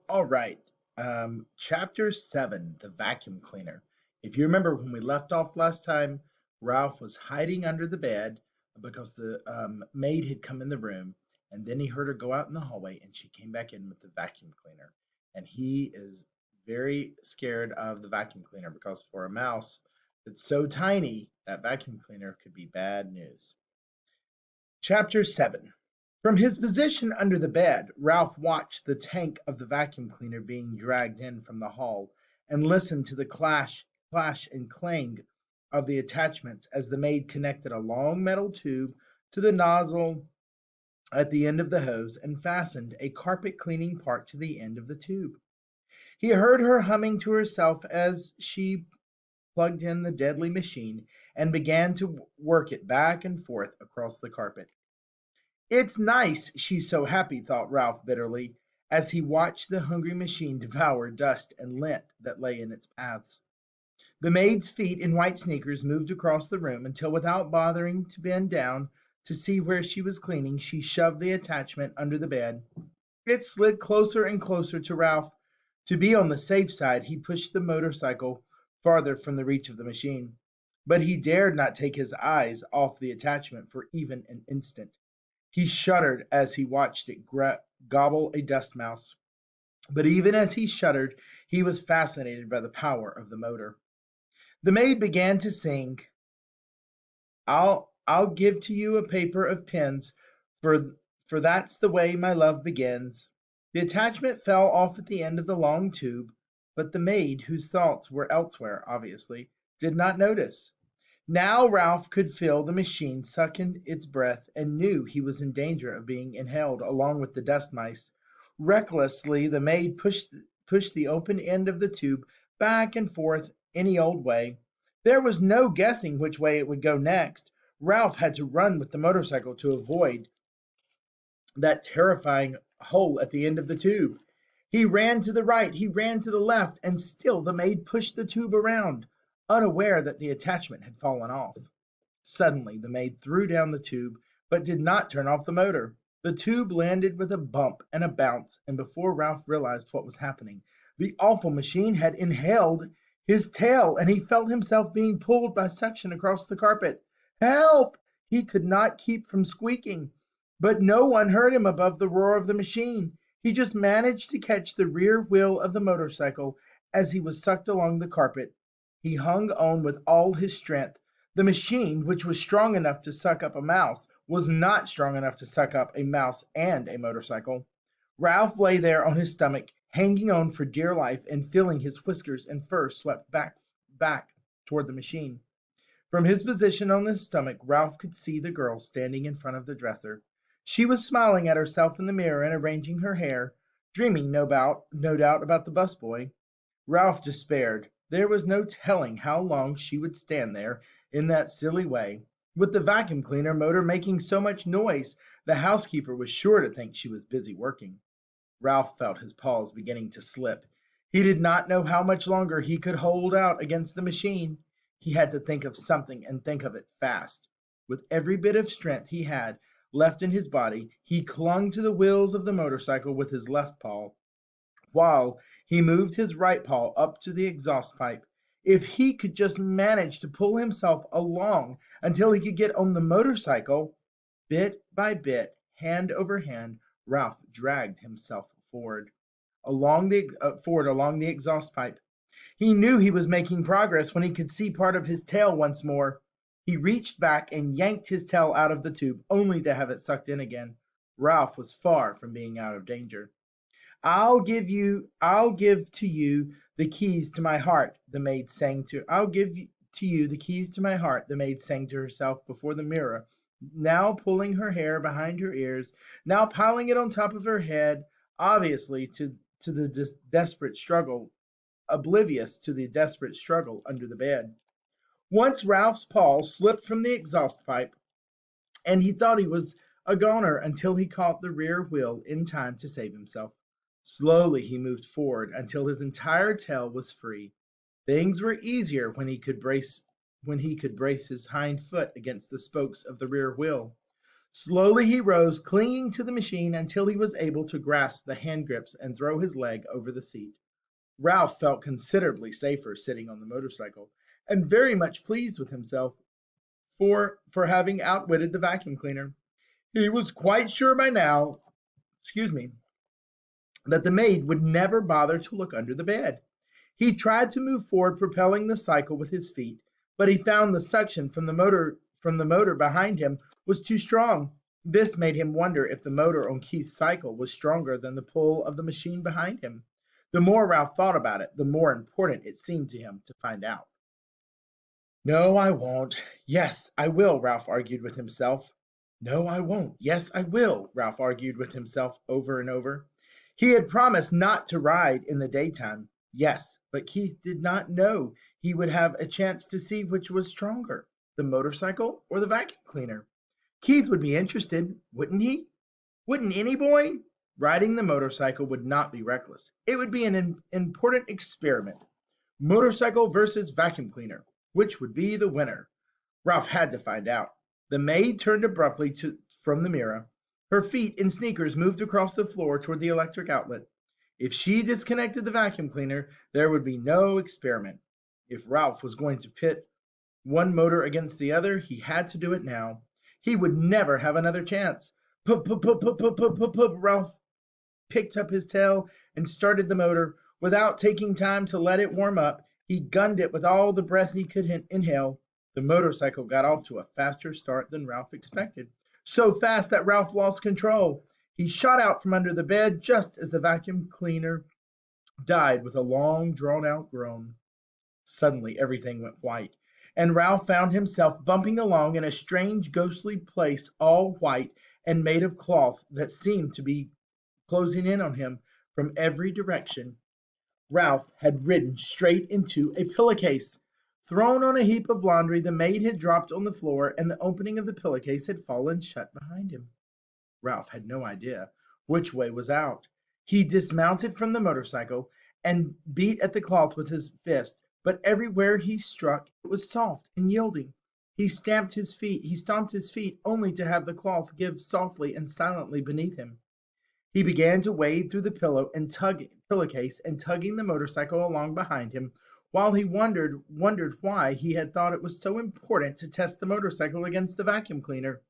All right. Chapter 7, The Vacuum Cleaner. If you remember when we left off last time, Ralph was hiding under the bed because the maid had come in the room, and then he heard her go out in the hallway, and she came back in with the vacuum cleaner. And he is very scared of the vacuum cleaner because for a mouse that's so tiny, that vacuum cleaner could be bad news. Chapter 7. From his position under the bed, Ralph watched the tank of the vacuum cleaner being dragged in from the hall and listened to the clash and clang of the attachments as the maid connected a long metal tube to the nozzle at the end of the hose and fastened a carpet cleaning part to the end of the tube. He heard her humming to herself as she plugged in the deadly machine and began to work it back and forth across the carpet. It's nice she's so happy, thought Ralph bitterly, as he watched the hungry machine devour dust and lint that lay in its paths. The maid's feet in white sneakers moved across the room until, without bothering to bend down to see where she was cleaning, she shoved the attachment under the bed. It slid closer and closer to Ralph. To be on the safe side, he pushed the motorcycle farther from the reach of the machine. But he dared not take his eyes off the attachment for even an instant. He shuddered as he watched it gobble a dust mouse. But even as he shuddered, he was fascinated by the power of the motor. The maid began to sing, I'll give to you a paper of pins, for for that's the way my love begins. The attachment fell off at the end of the long tube, but the maid, whose thoughts were elsewhere, obviously, did not notice. Now Ralph could feel the machine suck in its breath and knew he was in danger of being inhaled along with the dust mice. Recklessly, the maid pushed the open end of the tube back and forth any old way. There was no guessing which way it would go next. Ralph had to run with the motorcycle to avoid that terrifying hole at the end of the tube. He ran to the right, he ran to the left, and still the maid pushed the tube around, unaware that the attachment had fallen off. Suddenly, the maid threw down the tube, but did not turn off the motor. The tube landed with a bump and a bounce, and before Ralph realized what was happening, the awful machine had inhaled his tail, and he felt himself being pulled by suction across the carpet. Help! He could not keep from squeaking. But no one heard him above the roar of the machine. He just managed to catch the rear wheel of the motorcycle as he was sucked along the carpet. He hung on with all his strength. The machine, which was strong enough to suck up a mouse, was not strong enough to suck up a mouse and a motorcycle. Ralph lay there on his stomach, hanging on for dear life and feeling his whiskers and fur swept back toward the machine. From his position on his stomach, Ralph could see the girl standing in front of the dresser. She was smiling at herself in the mirror and arranging her hair, dreaming no doubt about the busboy. Ralph despaired. There was no telling how long she would stand there in that silly way. With the vacuum cleaner motor making so much noise, the housekeeper was sure to think she was busy working. Ralph felt his paws beginning to slip. He did not know how much longer he could hold out against the machine. He had to think of something and think of it fast. With every bit of strength he had left in his body, he clung to the wheels of the motorcycle with his left paw, while he moved his right paw up to the exhaust pipe. If he could just manage to pull himself along until he could get on the motorcycle. Bit by bit, hand over hand, Ralph dragged himself forward along the exhaust pipe. He knew he was making progress when he could see part of his tail once more. He reached back and yanked his tail out of the tube, only to have it sucked in again. Ralph was far from being out of danger. I'll give to you the keys to my heart, the maid sang to I'll give to you the keys to my heart, the maid sang to herself before the mirror, now pulling her hair behind her ears, now piling it on top of her head, obviously to the desperate struggle, oblivious to the desperate struggle under the bed. Once Ralph's paw slipped from the exhaust pipe, and he thought he was a goner until he caught the rear wheel in time to save himself. Slowly he moved forward until his entire tail was free. Things were easier when he could brace his hind foot against the spokes of the rear wheel. Slowly he rose, clinging to the machine until he was able to grasp the hand grips and throw his leg over the seat. Ralph felt considerably safer sitting on the motorcycle and very much pleased with himself for having outwitted the vacuum cleaner. He was quite sure by now, excuse me, that the maid would never bother to look under the bed. He tried to move forward, propelling the cycle with his feet, but he found the suction from the motor behind him was too strong. This made him wonder if the motor on Keith's cycle was stronger than the pull of the machine behind him. The more Ralph thought about it, the more important it seemed to him to find out. No, I won't. Yes, I will, Ralph argued with himself. No, I won't. Yes, I will, Ralph argued with himself over and over. He had promised not to ride in the daytime. Yes, but Keith did not know he would have a chance to see which was stronger, the motorcycle or the vacuum cleaner. Keith would be interested, wouldn't he? Wouldn't any boy? Riding the motorcycle would not be reckless. It would be an important experiment. Motorcycle versus vacuum cleaner. Which would be the winner? Ralph had to find out. The maid turned abruptly from the mirror. Her feet in sneakers moved across the floor toward the electric outlet. If she disconnected the vacuum cleaner, there would be no experiment. If Ralph was going to pit one motor against the other, he had to do it now. He would never have another chance. Ralph picked up his tail and started the motor. Without taking time to let it warm up, he gunned it with all the breath he could inhale. The motorcycle got off to a faster start than Ralph expected. So fast that Ralph lost control. He shot out from under the bed just as the vacuum cleaner died with a long, drawn-out groan. Suddenly, everything went white, and Ralph found himself bumping along in a strange, ghostly place, all white and made of cloth that seemed to be closing in on him from every direction. Ralph had ridden straight into a pillowcase. Thrown on a heap of laundry, the maid had dropped on the floor, and the opening of the pillowcase had fallen shut behind him. Ralph had no idea which way was out. He dismounted from the motorcycle and beat at the cloth with his fist, but everywhere he struck it was soft and yielding. He stomped his feet only to have the cloth give softly and silently beneath him. He began to wade through the pillowcase and tugging the motorcycle along behind him, while he wondered why he had thought it was so important to test the motorcycle against the vacuum cleaner.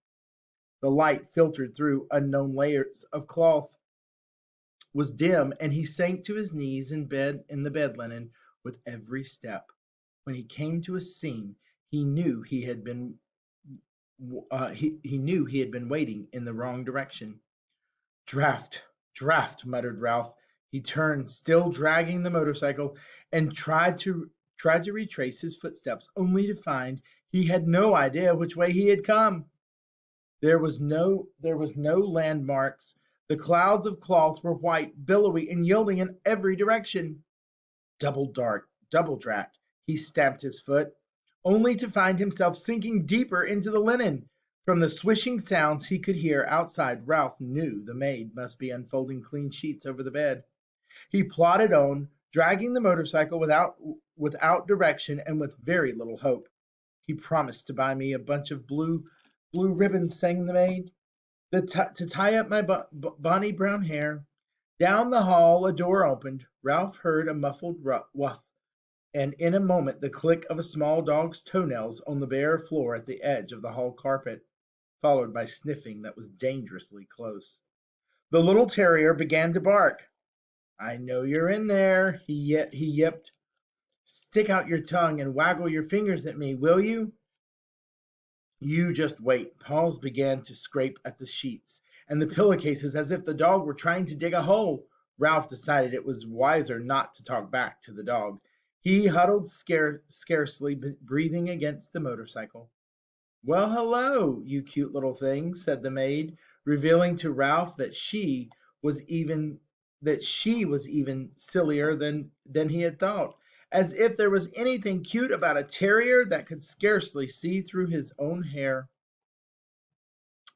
The light filtered through unknown layers of cloth was dim, and he sank to his knees in the bed linen with every step. When he came to a seam, he knew he had been waiting in the wrong direction. Draft, draft, muttered Ralph. He turned, still dragging the motorcycle, and tried to retrace his footsteps, only to find he had no idea which way he had come. There was no landmarks. The clouds of cloth were white, billowy, and yielding in every direction. Double draft. He stamped his foot, only to find himself sinking deeper into the linen. From the swishing sounds he could hear outside, Ralph knew the maid must be unfolding clean sheets over the bed. He plodded on, dragging the motorcycle without direction and with very little hope. He promised to buy me a bunch of blue ribbons, sang the maid, to tie up my bonny brown hair. Down the hall a door opened. Ralph heard a muffled woof, and in a moment the click of a small dog's toenails on the bare floor at the edge of the hall carpet, followed by sniffing that was dangerously close. The little terrier began to bark. I know you're in there, he yipped. Stick out your tongue and waggle your fingers at me, will you? You just wait. Paws began to scrape at the sheets and the pillowcases as if the dog were trying to dig a hole. Ralph decided it was wiser not to talk back to the dog. He huddled scarcely breathing against the motorcycle. Well, hello, you cute little thing, said the maid, revealing to Ralph that she was even sillier than he had thought. As if there was anything cute about a terrier that could scarcely see through his own hair.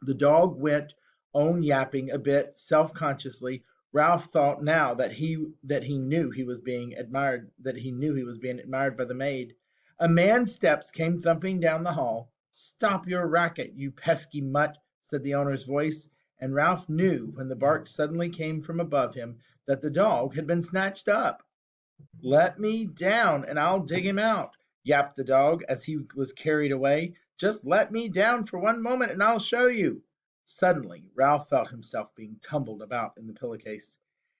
The dog went on yapping a bit self-consciously. Ralph thought now that he knew he was being admired by the maid. A man's steps came thumping down the hall. Stop your racket, you pesky mutt, said the owner's voice, and Ralph knew when the bark suddenly came from above him that the dog had been snatched up. "Let me down, and I'll dig him out," yapped the dog as he was carried away. "Just let me down for one moment, and I'll show you." Suddenly Ralph felt himself being tumbled about in the pillowcase.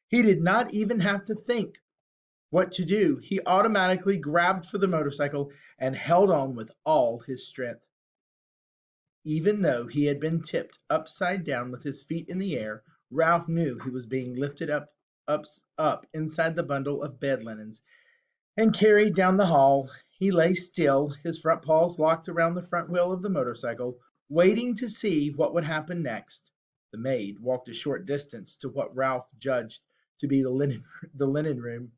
He did not even have to think what to do. He automatically grabbed for the motorcycle and held on with all his strength. Even though he had been tipped upside down with his feet in the air, Ralph knew he was being lifted up inside the bundle of bed linens and carried down the hall. He lay still, his front paws locked around the front wheel of the motorcycle, waiting to see what would happen next. The maid walked a short distance to what Ralph judged to be the linen room,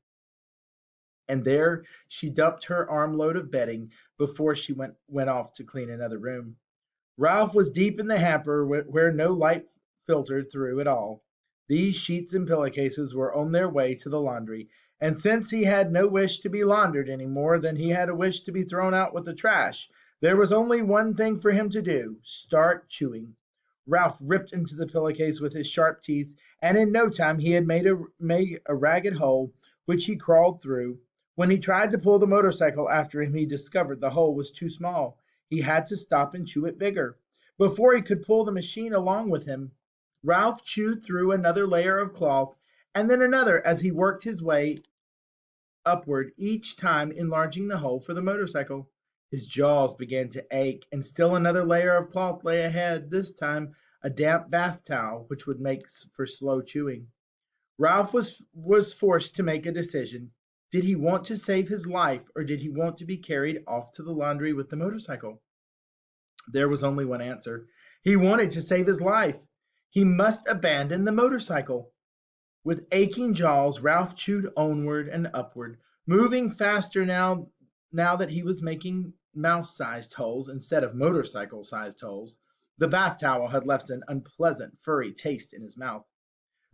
and there she dumped her armload of bedding before she went off to clean another room. Ralph was deep in the hamper where no light filtered through at all. These sheets and pillowcases were on their way to the laundry, and since he had no wish to be laundered any more than he had a wish to be thrown out with the trash, there was only one thing for him to do: start chewing. Ralph ripped into the pillowcase with his sharp teeth, and in no time he had made a ragged hole, which he crawled through. When he tried to pull the motorcycle after him, he discovered the hole was too small. He had to stop and chew it bigger. Before he could pull the machine along with him, Ralph chewed through another layer of cloth and then another as he worked his way upward, each time enlarging the hole for the motorcycle. His jaws began to ache, and still another layer of cloth lay ahead, this time a damp bath towel, which would make for slow chewing. Ralph was forced to make a decision. Did he want to save his life, or did he want to be carried off to the laundry with the motorcycle? There was only one answer. He wanted to save his life. He must abandon the motorcycle. With aching jaws, Ralph chewed onward and upward, moving faster now that he was making mouse-sized holes instead of motorcycle-sized holes. The bath towel had left an unpleasant, furry taste in his mouth.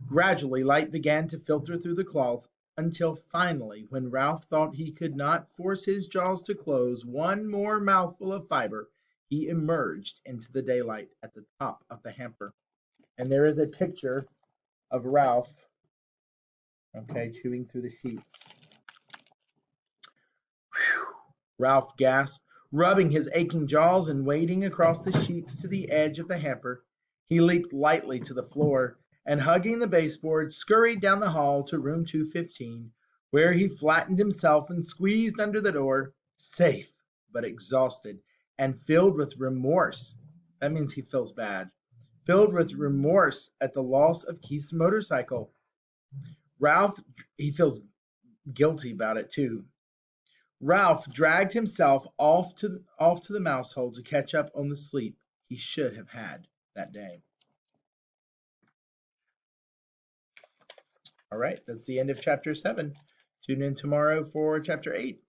Gradually, light began to filter through the cloth until finally, when Ralph thought he could not force his jaws to close one more mouthful of fiber, he emerged into the daylight at the top of the hamper. And there is a picture of Ralph, okay, chewing through the sheets. Whew. Ralph gasped, rubbing his aching jaws and wading across the sheets to the edge of the hamper. He leaped lightly to the floor and, hugging the baseboard, scurried down the hall to room 215, where he flattened himself and squeezed under the door, safe but exhausted and filled with remorse. That means he feels bad. Filled with remorse at the loss of Keith's motorcycle. Ralph, he feels guilty about it too. Ralph dragged himself off to the mouse hole to catch up on the sleep he should have had that day. All right, that's the end of chapter 7. Tune in tomorrow for chapter 8.